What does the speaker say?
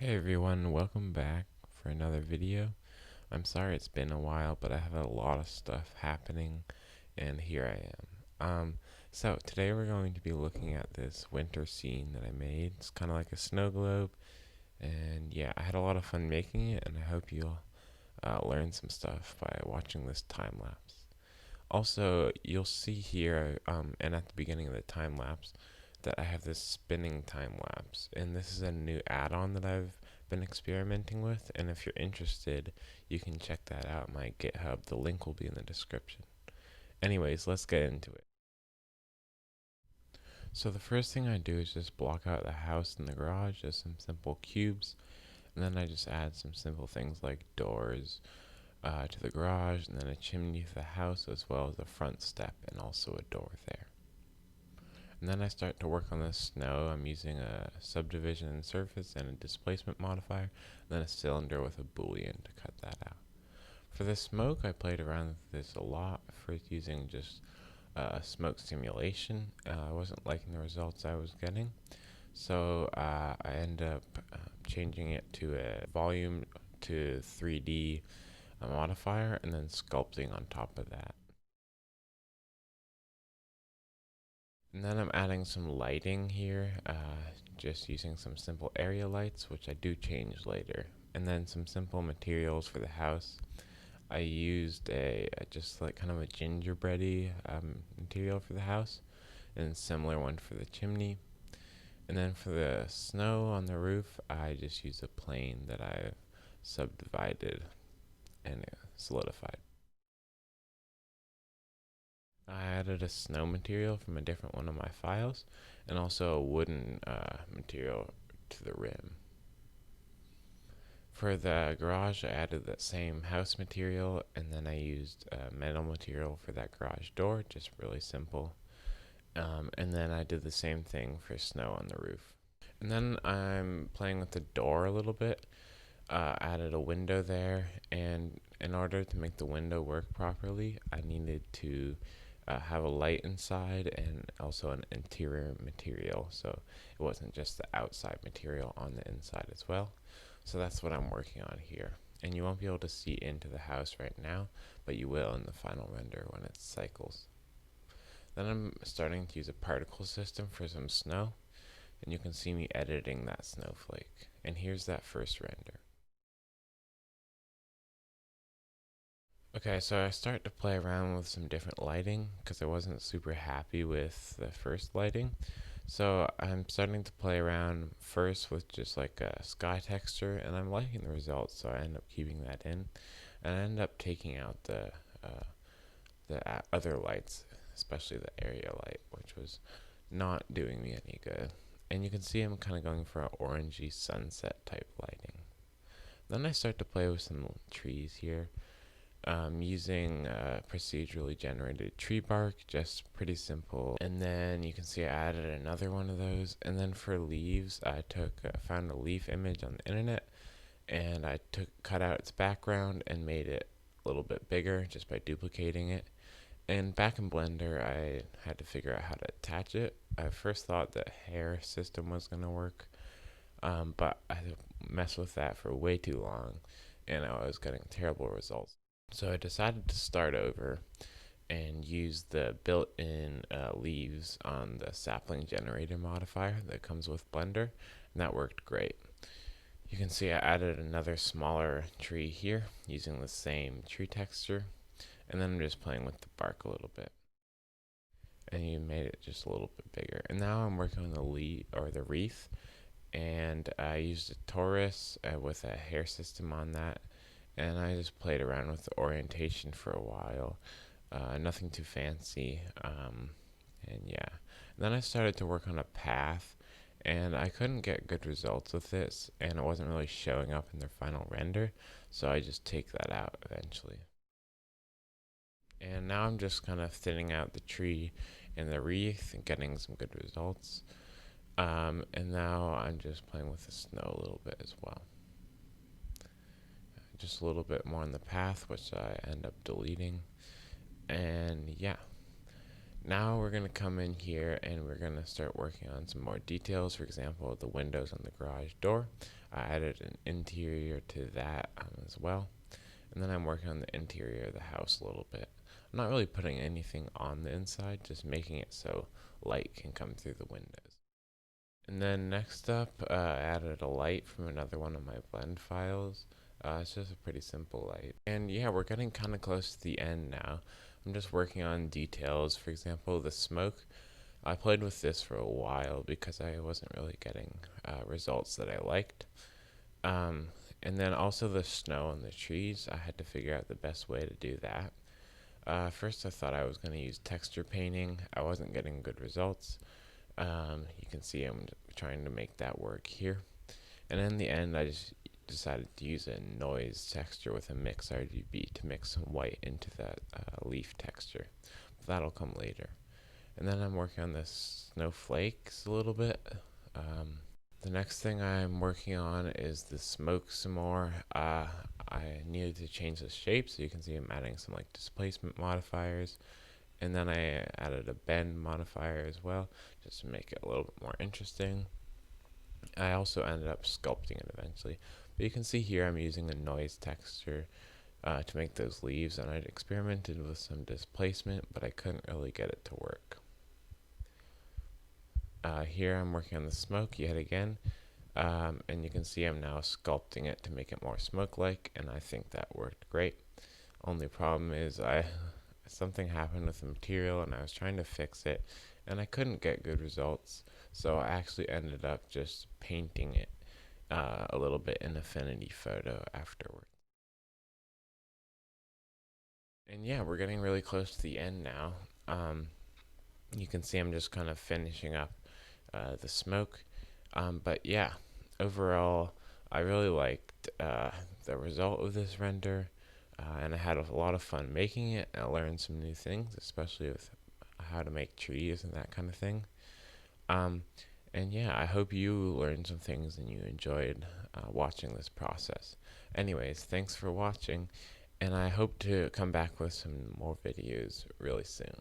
Hey everyone, welcome back for another video. I'm sorry it's been a while, but I have a lot of stuff happening, and here I am. So today we're going to be looking at this winter scene that I made. It's kind of like a snow globe, and yeah, I had a lot of fun making it, and I hope you'll learn some stuff by watching this time lapse. Also, you'll see here, and at the beginning of the time lapse, that I have this spinning time lapse, and this is a new add-on that I've been experimenting with. And if you're interested, you can check that out on my GitHub. The link will be in the description. Anyways, let's get into it. So the first thing I do is just block out the house and the garage, just some simple cubes, and then I just add some simple things like doors to the garage, and then a chimney to the house, as well as a front step and also a door there. And then I start to work on the snow. I'm using a subdivision surface and a displacement modifier, and then a cylinder with a boolean to cut that out. For the smoke, I played around with this a lot, first using just smoke simulation. I wasn't liking the results I was getting, so I ended up changing it to a volume to 3D modifier, and then sculpting on top of that. And then I'm adding some lighting here, just using some simple area lights, which I do change later. And then some simple materials for the house. I used just like kind of a gingerbready material for the house, and a similar one for the chimney. And then for the snow on the roof, I just used a plane that I've subdivided and solidified. I added a snow material from a different one of my files, and also a wooden material to the rim. For the garage, I added that same house material, and then I used metal material for that garage door, just really simple. And then I did the same thing for snow on the roof. And then I'm playing with the door a little bit. Added a window there, and in order to make the window work properly, I needed to have a light inside and also an interior material, so it wasn't just the outside material on the inside as well. So that's what I'm working on here. And you won't be able to see into the house right now, but you will in the final render when it cycles. Then I'm starting to use a particle system for some snow, and you can see me editing that snowflake. And here's that first render. Okay, so I start to play around with some different lighting because I wasn't super happy with the first lighting. So I'm starting to play around first with just like a sky texture, and I'm liking the results, so I end up keeping that in. And I end up taking out the other lights, especially the area light, which was not doing me any good. And you can see I'm kind of going for an orangey sunset type lighting. Then I start to play with some trees here, using procedurally generated tree bark, just pretty simple. And then you can see I added another one of those. And then for leaves, I found a leaf image on the internet, and I cut out its background and made it a little bit bigger just by duplicating it. And back in Blender, I had to figure out how to attach it. I first thought the hair system was gonna work, but I messed with that for way too long, and I was getting terrible results. So I decided to start over and use the built-in leaves on the sapling generator modifier that comes with Blender, and that worked great. You can see I added another smaller tree here using the same tree texture, and then I'm just playing with the bark a little bit. And you made it just a little bit bigger. And now I'm working on the wreath, and I used a torus with a hair system on that, and I just played around with the orientation for a while. Nothing too fancy, and yeah. And then I started to work on a path, and I couldn't get good results with this, and it wasn't really showing up in their final render, so I just take that out eventually. And now I'm just kind of thinning out the tree and the wreath and getting some good results. And now I'm just playing with the snow a little bit as well. Just a little bit more on the path, which I end up deleting. And yeah. Now we're going to come in here and we're going to start working on some more details. For example, the windows on the garage door. I added an interior to that as well. And then I'm working on the interior of the house a little bit. I'm not really putting anything on the inside, just making it so light can come through the windows. And then next up, I added a light from another one of my blend files. It's just a pretty simple light. And yeah, we're getting kind of close to the end now. I'm just working on details. For example, the smoke. I played with this for a while because I wasn't really getting results that I liked. Um, and then also the snow and the trees. I had to figure out the best way to do that. First, I thought I was going to use texture painting. I wasn't getting good results. You can see I'm trying to make that work here. And in the end, I just decided to use a noise texture with a mix RGB to mix some white into that leaf texture. But that'll come later. And then I'm working on the snowflakes a little bit. Um, the next thing I'm working on is the smoke some more. I needed to change the shape, so you can see I'm adding some like displacement modifiers. And then I added a bend modifier as well, just to make it a little bit more interesting. I also ended up sculpting it eventually. But you can see here I'm using a noise texture to make those leaves, and I'd experimented with some displacement, but I couldn't really get it to work. Here I'm working on the smoke yet again, and you can see I'm now sculpting it to make it more smoke-like, and I think that worked great. Only problem is something happened with the material, and I was trying to fix it, and I couldn't get good results, so I actually ended up just painting it a little bit in Affinity Photo afterward. And yeah, we're getting really close to the end now. You can see I'm just kind of finishing up the smoke. But yeah, overall, I really liked the result of this render, and I had a lot of fun making it. I learned some new things, especially with how to make trees and that kind of thing. Um, and yeah, I hope you learned some things and you enjoyed watching this process. Anyways, thanks for watching, and I hope to come back with some more videos really soon.